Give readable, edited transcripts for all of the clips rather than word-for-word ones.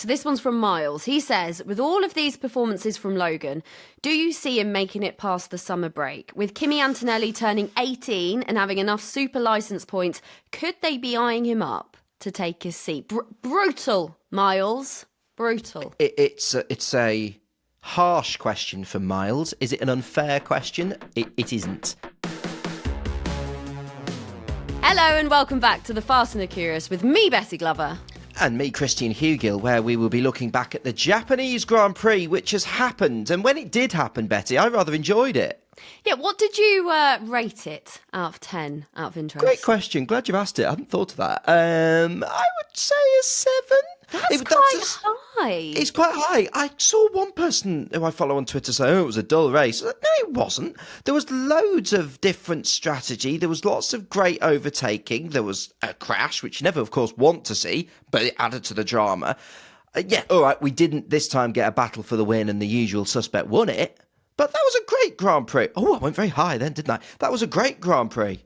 So this one's from Miles. He says, with all of these performances from Logan, do you see him making it past the summer break? With Kimi Antonelli turning 18 and having enough super licence points, could they be eyeing him up to take his seat? Brutal, Miles. Brutal. It's a harsh question for Miles. Is it an unfair question? It isn't. Hello and welcome back to The Fast and the Curious with me, Betty Glover. And me, Christian Hugill, where we will be looking back at the Japanese Grand Prix, which has happened. And when it did happen, Betty, I rather enjoyed it. Yeah, what did you rate it out of 10, out of interest? Great question. Glad you asked it. I hadn't thought of that. I would say a 7. That's quite high. It's quite high. I saw one person who I follow on Twitter say, it was a dull race. No, it wasn't. There was loads of different strategy. There was lots of great overtaking. There was a crash, which you never, of course, want to see, but it added to the drama. Yeah, all right, we didn't this time get a battle for the win and the usual suspect won it, but that was a great Grand Prix. Oh, I went very high then, didn't I? That was a great Grand Prix.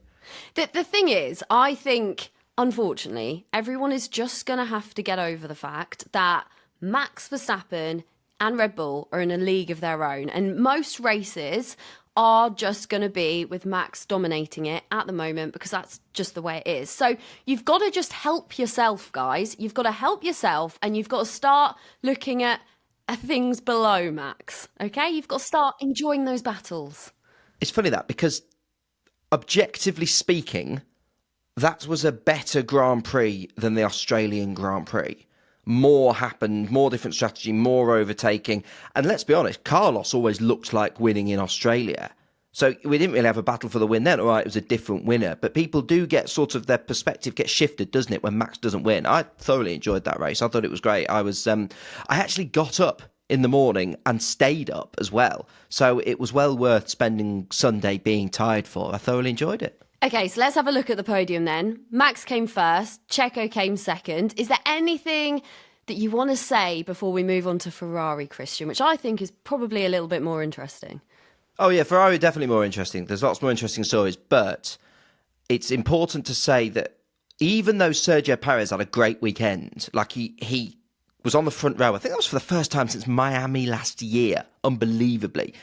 The thing is, I think... Unfortunately, everyone is just going to have to get over the fact that Max Verstappen and Red Bull are in a league of their own. And most races are just going to be with Max dominating it at the moment because that's just the way it is. So you've got to just help yourself, guys. You've got to help yourself and you've got to start looking at things below Max, okay? You've got to start enjoying those battles. It's funny that because objectively speaking... that was a better Grand Prix than the Australian Grand Prix. More happened, more different strategy, more overtaking. And let's be honest, Carlos always looked like winning in Australia. So we didn't really have a battle for the win then. All right, it was a different winner. But people do get sort of their perspective gets shifted, doesn't it, when Max doesn't win? I thoroughly enjoyed that race. I thought it was great. I actually got up in the morning and stayed up as well. So it was well worth spending Sunday being tired for. I thoroughly enjoyed it. Okay, so let's have a look at the podium then. Max came first, Checo came second. Is there anything that you want to say before we move on to Ferrari, Christian, which I think is probably a little bit more interesting? Oh yeah, Ferrari definitely more interesting. There's lots more interesting stories, but it's important to say that even though Sergio Perez had a great weekend, like he was on the front row, I think that was for the first time since Miami last year, unbelievably,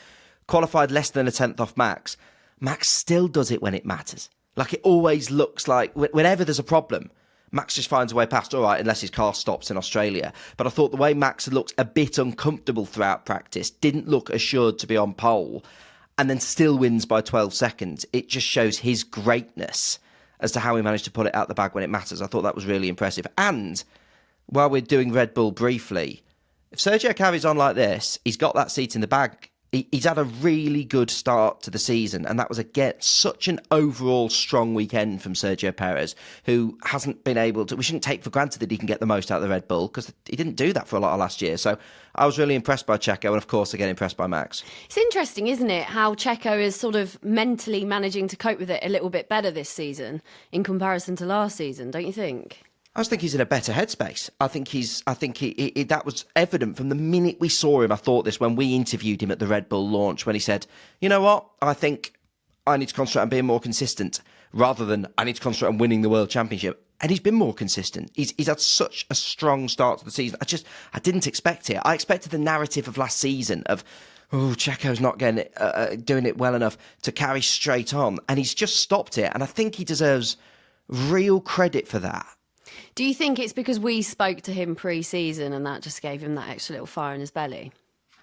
qualified less than a tenth off Max. Max still does it when it matters. Like, it always looks like, whenever there's a problem, Max just finds a way past, all right, unless his car stops in Australia. But I thought the way Max looked a bit uncomfortable throughout practice, didn't look assured to be on pole, and then still wins by 12 seconds. It just shows his greatness as to how he managed to put it out the bag when it matters. I thought that was really impressive. And while we're doing Red Bull briefly, if Sergio carries on like this, he's got that seat in the bag. He's had a really good start to the season, and that was, again, such an overall strong weekend from Sergio Perez, who hasn't been able to... We shouldn't take for granted that he can get the most out of the Red Bull, because he didn't do that for a lot of last year. So I was really impressed by Checo, and of course, again, impressed by Max. It's interesting, isn't it, how Checo is sort of mentally managing to cope with it a little bit better this season in comparison to last season, don't you think? I just think he's in a better headspace. I think that was evident from the minute we saw him. I thought this when we interviewed him at the Red Bull launch, when he said, you know what, I think I need to concentrate on being more consistent rather than I need to concentrate on winning the World Championship. And he's been more consistent. He's had such a strong start to the season. I didn't expect it. I expected the narrative of last season of, oh, Checo's not getting it, doing it well enough to carry straight on. And he's just stopped it. And I think he deserves real credit for that. Do you think it's because we spoke to him pre-season and that just gave him that extra little fire in his belly?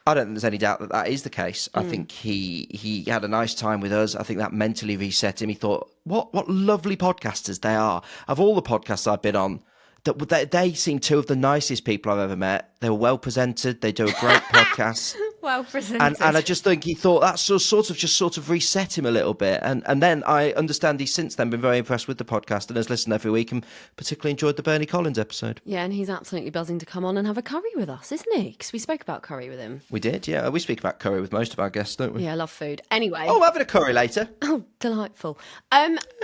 I don't think there's any doubt that that is the case. I think he had a nice time with us. I think that mentally reset him. He thought, what lovely podcasters they are. Of all the podcasts I've been on, they seem two of the nicest people I've ever met. They were well presented. They do a great podcast. Well presented. And I just think he thought that sort of reset him a little bit. And then I understand he's since then been very impressed with the podcast and has listened every week and particularly enjoyed the Bernie Collins episode. Yeah, and he's absolutely buzzing to come on and have a curry with us, isn't he? Because we spoke about curry with him. We did, yeah. We speak about curry with most of our guests, don't we? Yeah, I love food. Anyway. Oh, we're having a curry later. Oh, Delightful.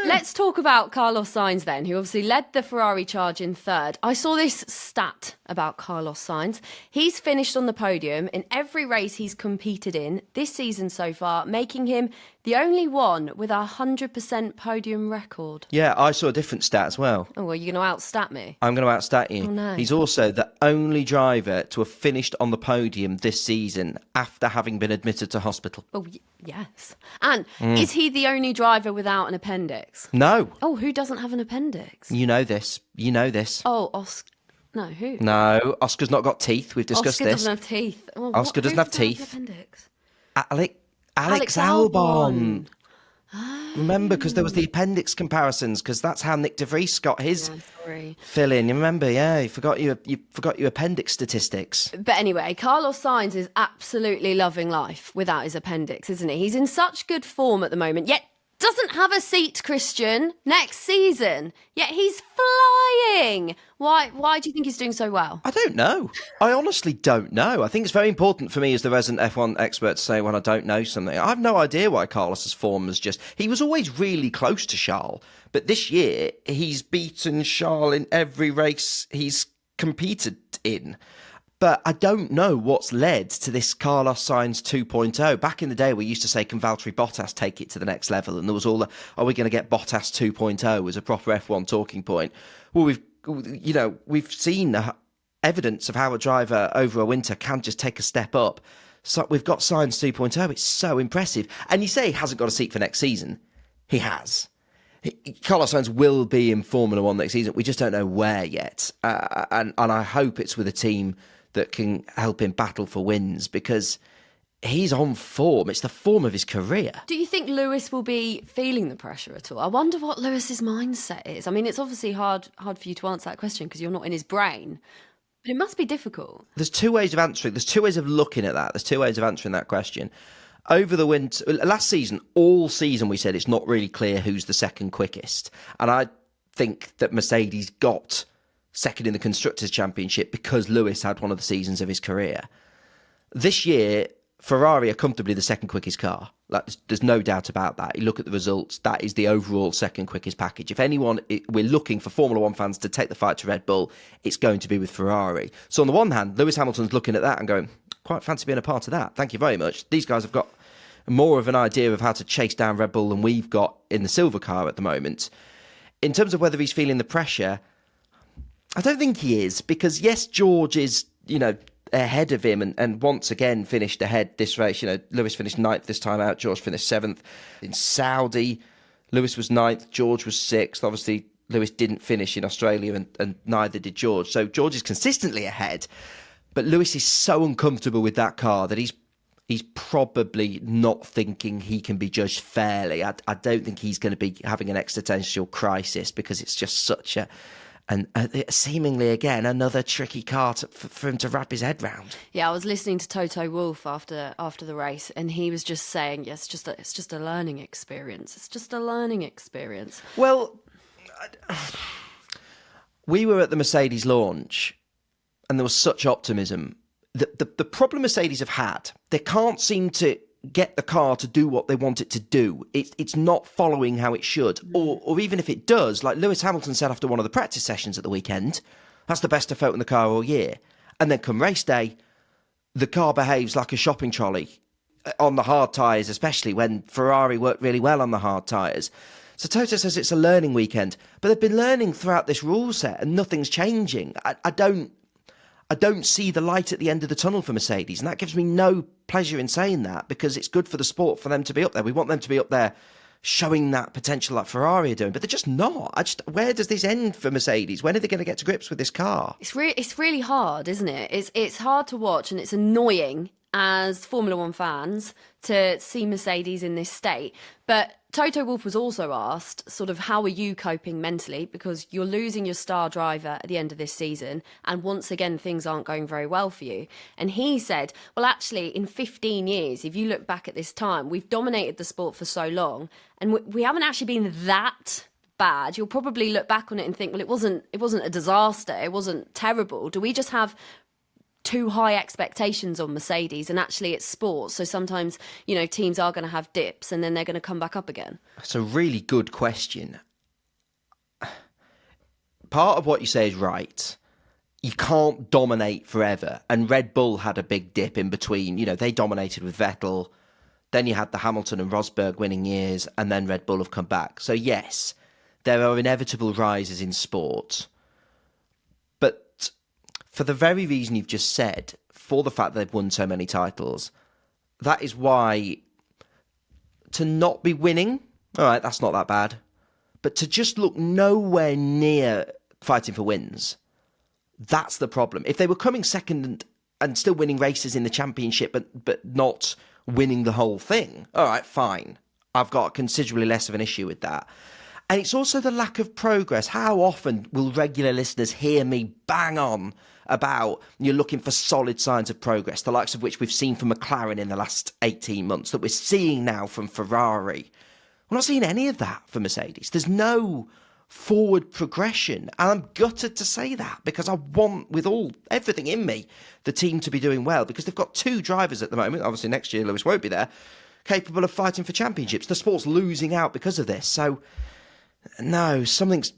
Let's talk about Carlos Sainz then, who obviously led the Ferrari charge in third. I saw this stat about Carlos Sainz. He's finished on the podium in every race he's competed in this season so far, making him the only one with a 100% podium record. Yeah, I saw a different stat as well. Oh, well, you're going to outstat me? I'm going to outstat you. Oh, no. He's also the only driver to have finished on the podium this season after having been admitted to hospital. Oh, yes. And is he the only driver without an appendix? No. Oh, who doesn't have an appendix? You know this. You know this. Oh, Oscar. No, who? No, Oscar's not got teeth. We've discussed Oscar this. doesn't have teeth. Oh, Oscar doesn't have teeth. Have an appendix? Alex Albon. Remember, because there was the appendix comparisons, because that's how Nick De Vries got his fill in. You remember, yeah, you forgot your appendix statistics. But anyway, Carlos Sainz is absolutely loving life without his appendix, isn't he? He's in such good form at the moment, yet doesn't have a seat, Christian, next season. Yet he's flying. Why do you think he's doing so well? I don't know. I honestly don't know. I think it's very important for me as the resident F1 expert to say when I don't know something. I have no idea why Carlos's form is just... He was always really close to Charles, but this year he's beaten Charles in every race he's competed in. But I don't know what's led to this Carlos Sainz 2.0. Back in the day, we used to say, can Valtteri Bottas take it to the next level? And there was all the, are we going to get Bottas 2.0 as a proper F1 talking point? Well, we've seen evidence of how a driver over a winter can just take a step up. So we've got Sainz 2.0. It's so impressive. And you say he hasn't got a seat for next season. He has. Carlos Sainz will be in Formula One next season. We just don't know where yet. And I hope it's with a team that can help him battle for wins, because he's on form. It's the form of his career. Do you think Lewis will be feeling the pressure at all? I wonder what Lewis's mindset is. I mean, it's obviously hard for you to answer that question because you're not in his brain. But it must be difficult. There's two ways of answering. There's two ways of looking at that. There's two ways of answering that question. Over the winter, last season, all season, we said it's not really clear who's the second quickest. And I think that Mercedes got second in the Constructors' Championship because Lewis had one of the seasons of his career. This year, Ferrari are comfortably the second quickest car. There's no doubt about that. You look at the results, that is the overall second quickest package. If anyone, we're looking for Formula One fans to take the fight to Red Bull, it's going to be with Ferrari. So on the one hand, Lewis Hamilton's looking at that and going, quite fancy being a part of that. Thank you very much. These guys have got more of an idea of how to chase down Red Bull than we've got in the silver car at the moment. In terms of whether he's feeling the pressure, I don't think he is, because yes, George is, ahead of him and once again finished ahead this race. Lewis finished 9th this time out, George finished 7th. In Saudi, Lewis was 9th, George was 6th. Obviously, Lewis didn't finish in Australia and neither did George. So George is consistently ahead, but Lewis is so uncomfortable with that car that he's probably not thinking he can be judged fairly. I don't think he's going to be having an existential crisis because it's just such and seemingly, again, another tricky car for him to wrap his head round. Yeah, I was listening to Toto Wolff after the race, and he was just saying, it's just a learning experience. It's just a learning experience. Well, we were at the Mercedes launch, and there was such optimism. The problem Mercedes have had, they can't seem to get the car to do what they want it to do. It's not following how it should. Or even if it does, like Lewis Hamilton said after one of the practice sessions at the weekend, that's the best I've felt in the car all year. And then come race day, the car behaves like a shopping trolley on the hard tyres, especially when Ferrari worked really well on the hard tyres. So Toto says it's a learning weekend, but they've been learning throughout this rule set and nothing's changing. I don't see the light at the end of the tunnel for Mercedes, and that gives me no pleasure in saying that because it's good for the sport for them to be up there. We want them to be up there showing that potential like Ferrari are doing, but they're just not. Where does this end for Mercedes? When are they going to get to grips with this car? It's really hard, isn't it? It's hard to watch, and it's annoying as Formula One fans to see Mercedes in this state. But Toto Wolff was also asked, sort of, how are you coping mentally? Because you're losing your star driver at the end of this season, and once again, things aren't going very well for you. And he said, well, actually, in 15 years, if you look back at this time, we've dominated the sport for so long, and we haven't actually been that bad. You'll probably look back on it and think, well, it wasn't a disaster. It wasn't terrible. Do we just have too high expectations on Mercedes, and actually it's sports. So sometimes, teams are going to have dips and then they're going to come back up again. It's a really good question. Part of what you say is right. You can't dominate forever. And Red Bull had a big dip in between. They dominated with Vettel. Then you had the Hamilton and Rosberg winning years, and then Red Bull have come back. So yes, there are inevitable rises in sport. But for the very reason you've just said, for the fact that they've won so many titles, that is why to not be winning, all right, that's not that bad. But to just look nowhere near fighting for wins, that's the problem. If they were coming second and still winning races in the championship, but not winning the whole thing, all right, fine. I've got considerably less of an issue with that. And it's also the lack of progress. How often will regular listeners hear me bang on about you're looking for solid signs of progress, the likes of which we've seen from McLaren in the last 18 months, that we're seeing now from Ferrari? We're not seeing any of that for Mercedes. There's no forward progression. And I'm gutted to say that, because I want, with everything in me, the team to be doing well, because they've got two drivers at the moment. Obviously, next year, Lewis won't be there, capable of fighting for championships. The sport's losing out because of this. So, no, something's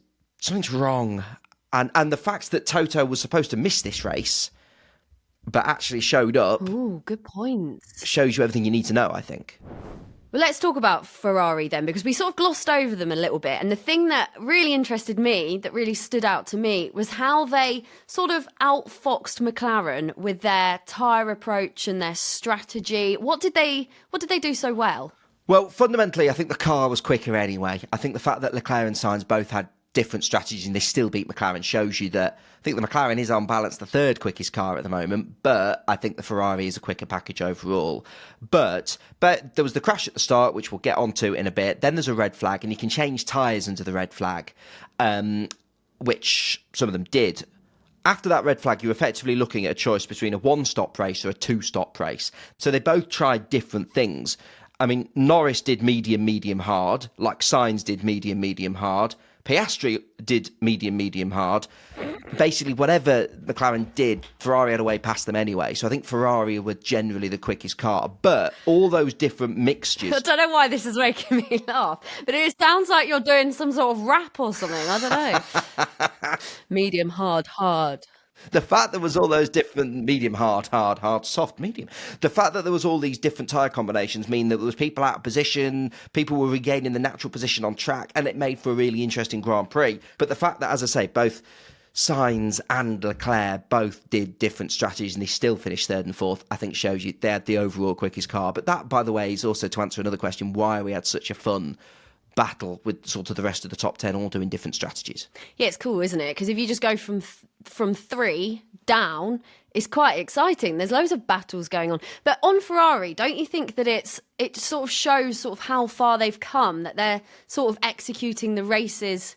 wrong. And the fact that Toto was supposed to miss this race, but actually showed up. Ooh, good point. Shows you everything you need to know, I think. Well, let's talk about Ferrari then, because we sort of glossed over them a little bit. And the thing that really interested me, that really stood out to me, was how they sort of outfoxed McLaren with their tyre approach and their strategy. What did they do so well? Well, fundamentally, I think the car was quicker anyway. I think the fact that Leclerc and Sainz both had different strategies and they still beat McLaren shows you that I think the McLaren is on balance the third quickest car at the moment, but I think the Ferrari is a quicker package overall. But there was the crash at the start, which we'll get onto in a bit. Then there's a red flag, and you can change tyres under the red flag, which some of them did. After that red flag, you're effectively looking at a choice between a one-stop race or a two-stop race. So they both tried different things. I mean, Norris did medium, hard, like Sainz did medium, hard. Piastri did medium, hard. Basically, whatever McLaren did, Ferrari had a way past them anyway. So I think Ferrari were generally the quickest car. But all those different mixtures... I don't know why this is making me laugh, but it sounds like you're doing some sort of rap or something. I don't know. Medium, hard. The fact there was all those different medium, hard, soft, medium. The fact that there was all these different tyre combinations mean that there was people out of position, people were regaining the natural position on track, and it made for a really interesting Grand Prix. But the fact that, as I say, both Sainz and Leclerc both did different strategies and they still finished third and fourth, I think shows you they had the overall quickest car. But that, by the way, is also to answer another question, why we had such a fun battle with sort of the rest of the top 10 all doing different strategies. Yeah, it's cool, isn't it? Because if you just go from 3 down, it's quite exciting. There's loads of battles going on. But on Ferrari, don't you think that it sort of shows sort of how far they've come, that they're sort of executing the races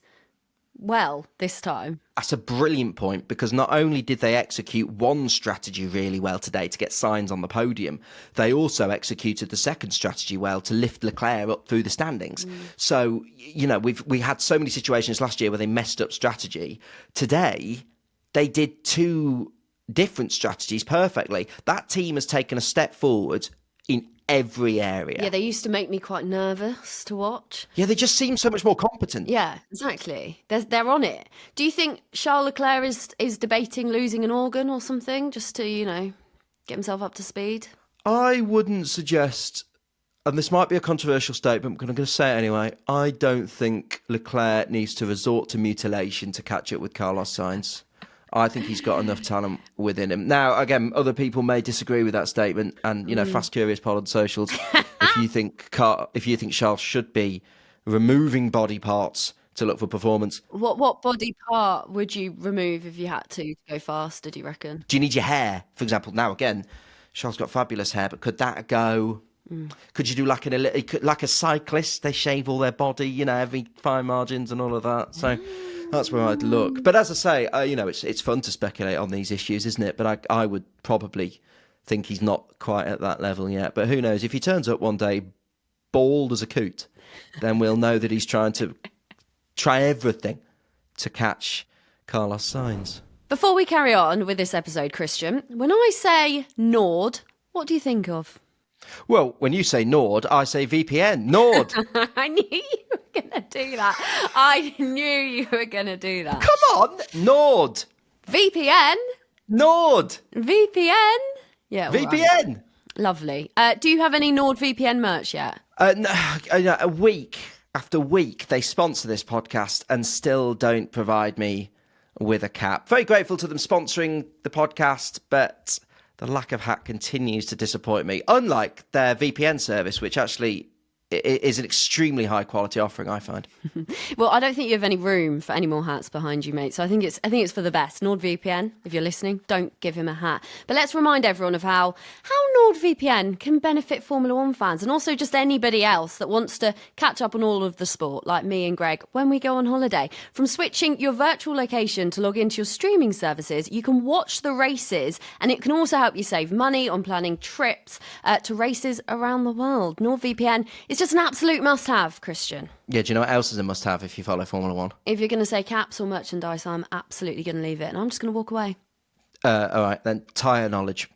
well this time? That's a brilliant point, because not only did they execute one strategy really well today to get Sainz on the podium, they also executed the second strategy well to lift Leclerc up through the standings. So, we had so many situations last year where they messed up strategy. Today, they did two different strategies perfectly. That team has taken a step forward in every area. Yeah, they used to make me quite nervous to watch. Yeah, they just seem so much more competent. Yeah, exactly. They're on it. Do you think Charles Leclerc is debating losing an organ or something just to, get himself up to speed? I wouldn't suggest, and this might be a controversial statement, but I'm going to say it anyway, I don't think Leclerc needs to resort to mutilation to catch up with Carlos Sainz. I think he's got enough talent within him. Now, again, other people may disagree with that statement, and Fast Curious Pod on socials. if you think Charles should be removing body parts to look for performance, what body part would you remove if you had to go faster? Do you reckon? Do you need your hair, for example? Now, again, Charles got fabulous hair, but could that go? Could you do like a cyclist? They shave all their body, every fine margins and all of that. So. That's where I'd look. But as I say, it's fun to speculate on these issues, isn't it? But I would probably think he's not quite at that level yet. But who knows? If he turns up one day bald as a coot, then we'll know that he's trying to try everything to catch Carlos Sainz. Before we carry on with this episode, Christian, when I say Nord, what do you think of? Well, when you say Nord, I say VPN. Nord. I knew you were going to do that. I knew you were going to do that. Come on. Nord. VPN? Nord. VPN? Yeah. all right. VPN. Lovely. Do you have any NordVPN merch yet? No, a week after week, they sponsor this podcast and still don't provide me with a cap. Very grateful to them sponsoring the podcast, but the lack of hat continues to disappoint me. Unlike their VPN service, which actually is an extremely high quality offering, I find. Well, I don't think you have any room for any more hats behind you, mate. So I think it's for the best. NordVPN, if you're listening, don't give him a hat. But let's remind everyone of how NordVPN can benefit Formula One fans and also just anybody else that wants to catch up on all of the sport, like me and Greg, when we go on holiday. From switching your virtual location to log into your streaming services, you can watch the races, and it can also help you save money on planning trips to races around the world. NordVPN is just an absolute must-have, Christian. Yeah, do you know what else is a must-have if you follow Formula One? If you're going to say caps or merchandise, I'm absolutely going to leave it, and I'm just going to walk away. All right, then, tyre knowledge.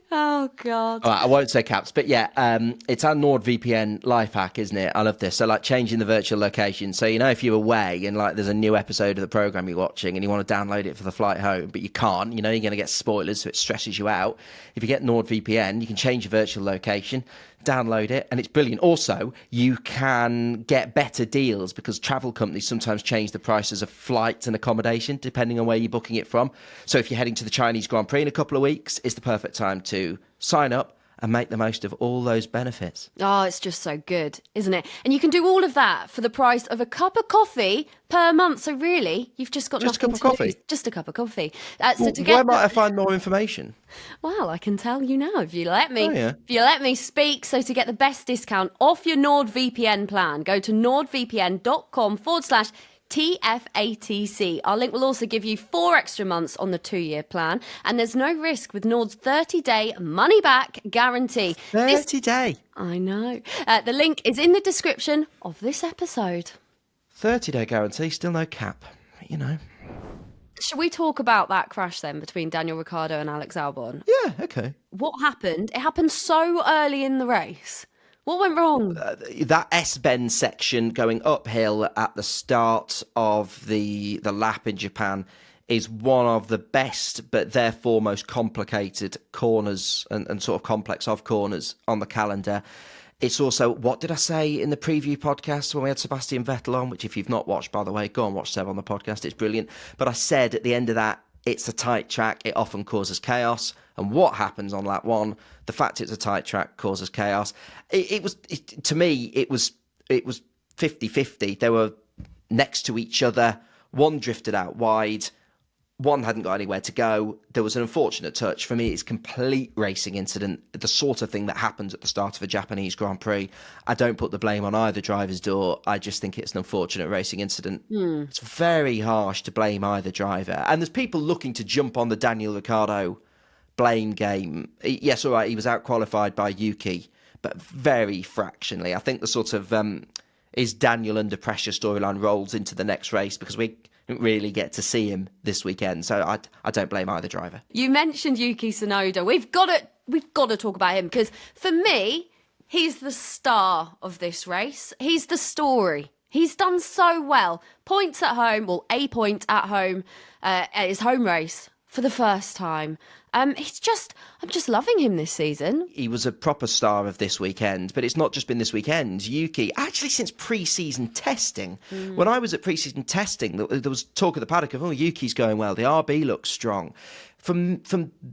Oh, God. All right, I won't say caps, but yeah, it's our NordVPN life hack, isn't it? I love this. So, like, changing the virtual location. So, you know, if you're away and, like, there's a new episode of the programme you're watching and you want to download it for the flight home, but you can't, you know, you're going to get spoilers, so it stresses you out. If you get NordVPN, you can change your virtual location, download it, and it's brilliant. Also, you can get better deals because travel companies sometimes change the prices of flights and accommodation depending on where you're booking it from. So if you're heading to the Chinese Grand Prix in a couple of weeks, it's the perfect time to sign up and make the most of all those benefits. Oh, it's just so good, isn't it? And you can do all of that for the price of a cup of coffee per month. So really, you've just got Just a nothing cup to of coffee? lose. Just a cup of coffee. Where might I find more information? Well, I can tell you now if you let me. Oh, yeah. If you let me speak. So to get the best discount off your NordVPN plan, go to nordvpn.com/TFATC. Our link will also give you 4 extra months on the 2-year plan. And there's no risk with Nord's 30-day money-back guarantee. 30-day? I know. The link is in the description of this episode. 30-day guarantee, still no cap, you know. Shall we talk about that crash then between Daniel Ricciardo and Alex Albon? Yeah, okay. What happened? It happened so early in the race. What went wrong? That S-bend section going uphill at the start of the lap in Japan is one of the best, but therefore most complicated corners and sort of complex of corners on the calendar. It's also, what did I say in the preview podcast when we had Sebastian Vettel on, which if you've not watched, by the way, go and watch Seb on the podcast. It's brilliant. But I said at the end of that, it's a tight track. It often causes chaos. And what happens on lap 1, the fact it's a tight track causes chaos. To me, it was 50-50. They were next to each other. One drifted out wide. One hadn't got anywhere to go. There was an unfortunate touch. For me, it's complete racing incident, the sort of thing that happens at the start of a Japanese Grand Prix. I don't put the blame on either driver's door. I just think it's an unfortunate racing incident. It's very harsh to blame either driver. And there's people looking to jump on the Daniel Ricciardo blame game. Yes, all right, he was out-qualified by Yuki, but very fractionally. I think the sort of is Daniel under pressure storyline rolls into the next race because we didn't really get to see him this weekend. So I don't blame either driver. You mentioned Yuki Tsunoda. We've got to talk about him because for me, he's the star of this race. He's the story. He's done so well. Points at home, well, a point at home at his home race for the first time. I'm just loving him this season. He was a proper star of this weekend, but it's not just been this weekend. Yuki, actually since pre-season testing, when I was at pre-season testing, there was talk of the paddock of, Yuki's going well. The RB looks strong. From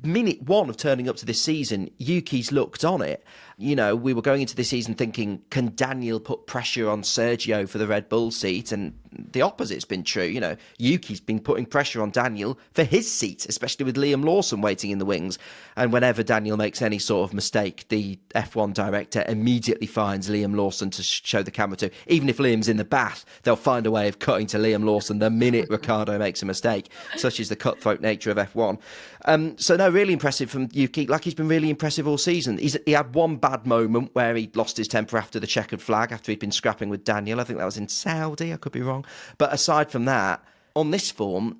minute 1 of turning up to this season, Yuki's looked on it. You know, we were going into this season thinking, can Daniel put pressure on Sergio for the Red Bull seat? And the opposite's been true. You know, Yuki's been putting pressure on Daniel for his seat, especially with Liam Lawson waiting in the wings. And whenever Daniel makes any sort of mistake, the F1 director immediately finds Liam Lawson to show the camera to. Even if Liam's in the bath, they'll find a way of cutting to Liam Lawson the minute Ricciardo makes a mistake. Such is the cutthroat nature of F1. So no, really impressive from Yuki. Like, he's been really impressive all season. He had one bad moment where he lost his temper after the checkered flag, after he'd been scrapping with Daniel. I think that was in Saudi, I could be wrong. But aside from that, on this form,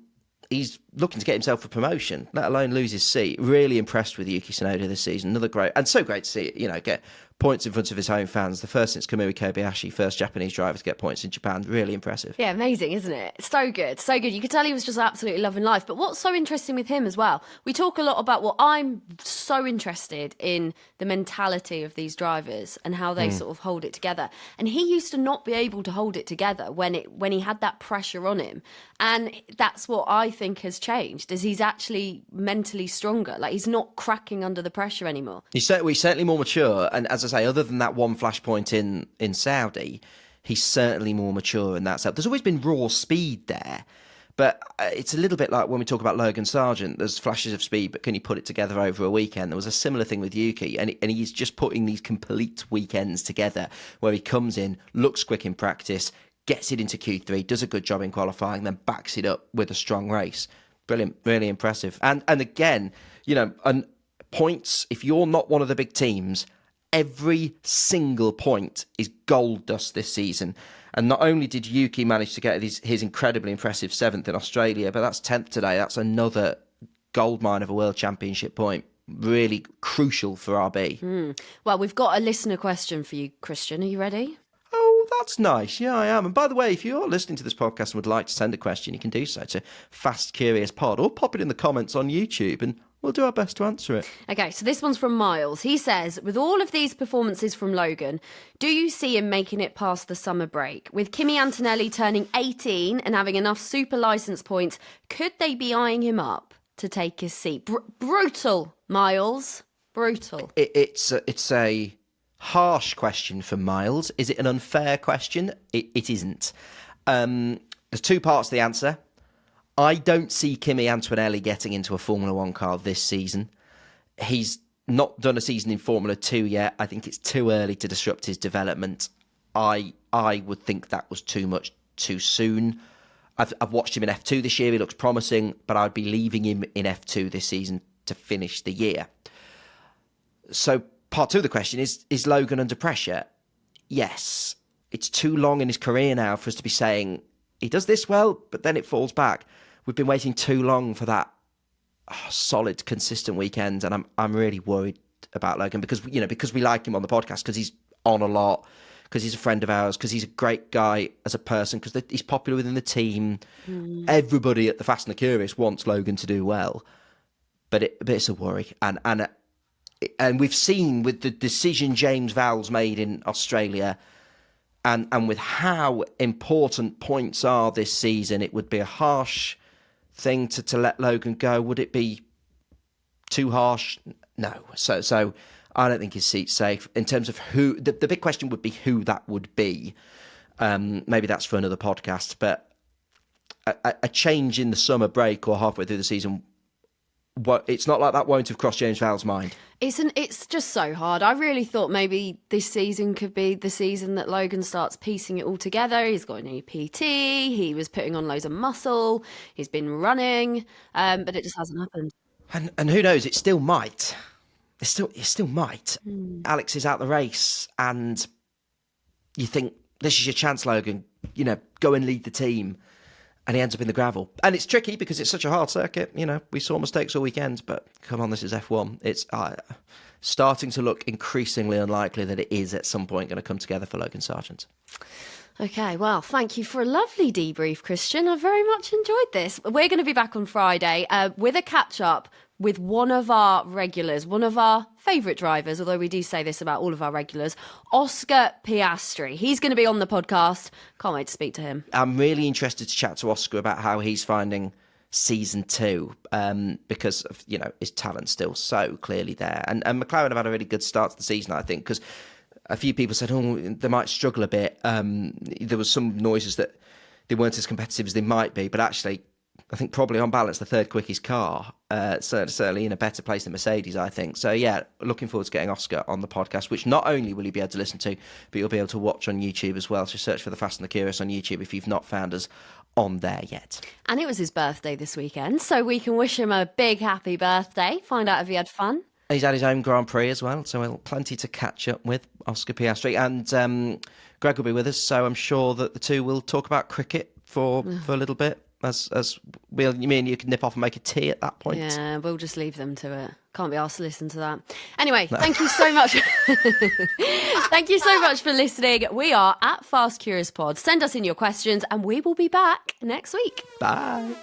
he's looking to get himself a promotion, let alone lose his seat. Really impressed with Yuki Tsunoda this season. Another great, and so great to see it, get points in front of his home fans. The first since Kamui Kobayashi, first Japanese driver to get points in Japan. Really impressive. Yeah, amazing, isn't it? So good, so good. You could tell he was just absolutely loving life. But what's so interesting with him as well, we talk a lot about what I'm so interested in, the mentality of these drivers and how they sort of hold it together. And he used to not be able to hold it together when he had that pressure on him. And that's what I think has changed, is he's actually mentally stronger. Like, he's not cracking under the pressure anymore. He's certainly more mature. And as I say, other than that one flashpoint in Saudi, he's certainly more mature in that sense. There's always been raw speed there, but it's a little bit like when we talk about Logan Sargeant. There's flashes of speed, but can you put it together over a weekend? There was a similar thing with Yuki, and he's just putting these complete weekends together where he comes in, looks quick in practice, gets it into Q3, does a good job in qualifying, then backs it up with a strong race. Brilliant, really impressive. And again, and points, if you're not one of the big teams, every single point is gold dust this season. And not only did Yuki manage to get his incredibly impressive 7th in Australia, but that's 10th today. That's another goldmine of a World Championship point. Really crucial for RB. Well, we've got a listener question for you, Christian. Are you ready? Oh, that's nice. Yeah, I am. And by the way, if you're listening to this podcast and would like to send a question, you can do so to Fast Curious Pod, or pop it in the comments on YouTube and we'll do our best to answer it. Okay, so this one's from Miles. He says, with all of these performances from Logan, do you see him making it past the summer break? With Kimi Antonelli turning 18 and having enough super license points, could they be eyeing him up to take his seat? Brutal, Miles. Brutal. It's a harsh question for Miles. Is it an unfair question? It isn't. There's two parts to the answer. I don't see Kimi Antonelli getting into a Formula One car this season. He's not done a season in Formula 2 yet. I think it's too early to disrupt his development. I would think that was too much too soon. I've watched him in F2 this year. He looks promising, but I'd be leaving him in F2 this season to finish the year. So part two of the question is Logan under pressure? Yes. It's too long in his career now for us to be saying he does this well, but then it falls back. We've been waiting too long for that solid, consistent weekend, and I'm really worried about Logan because we like him on the podcast, because he's on a lot, because he's a friend of ours, because he's a great guy as a person, because he's popular within the team. Everybody at the Fast and the Curious wants Logan to do well, but it's a worry, and we've seen with the decision James Vowles made in Australia. And with how important points are this season, it would be a harsh thing to let Logan go. Would it be too harsh? No. So I don't think his seat's safe. In terms of who, the big question would be who that would be. Maybe that's for another podcast. But a change in the summer break or halfway through the season, it's not like that won't have crossed James Vowles' mind. It's just so hard. I really thought maybe this season could be the season that Logan starts piecing it all together. He's got a new PT. He was putting on loads of muscle. He's been running, but it just hasn't happened. And who knows? It still might. It still might. Alex is out the race, and you think this is your chance, Logan. Go and lead the team. And he ends up in the gravel. And it's tricky because it's such a hard circuit. We saw mistakes all weekend, but come on, this is F1. It's starting to look increasingly unlikely that it is at some point going to come together for Logan Sargeant. Okay, well, thank you for a lovely debrief, Christian. I very much enjoyed this. We're going to be back on Friday with a catch-up with one of our regulars, one of our favourite drivers, although we do say this about all of our regulars, Oscar Piastri. He's going to be on the podcast. Can't wait to speak to him. I'm really interested to chat to Oscar about how he's finding season 2 because of, his talent still so clearly there. And McLaren have had a really good start to the season, I think, because a few people said, they might struggle a bit. There was some noises that they weren't as competitive as they might be, but actually, I think probably on balance, the third quickest car. certainly in a better place than Mercedes, I think. So yeah, looking forward to getting Oscar on the podcast, which not only will you be able to listen to, but you'll be able to watch on YouTube as well. So search for The Fast and the Curious on YouTube if you've not found us on there yet. And it was his birthday this weekend, so we can wish him a big happy birthday, find out if he had fun. He's had his own Grand Prix as well, so we'll plenty to catch up with Oscar Piastri. And Greg will be with us, so I'm sure that the two will talk about cricket for a little bit. As me and you can nip off and make a tea at that point. Yeah, we'll just leave them to it. Can't be asked to listen to that. Anyway, thank you so much. Thank you so much for listening. We are at Fast Curious Pod. Send us in your questions and we will be back next week. Bye.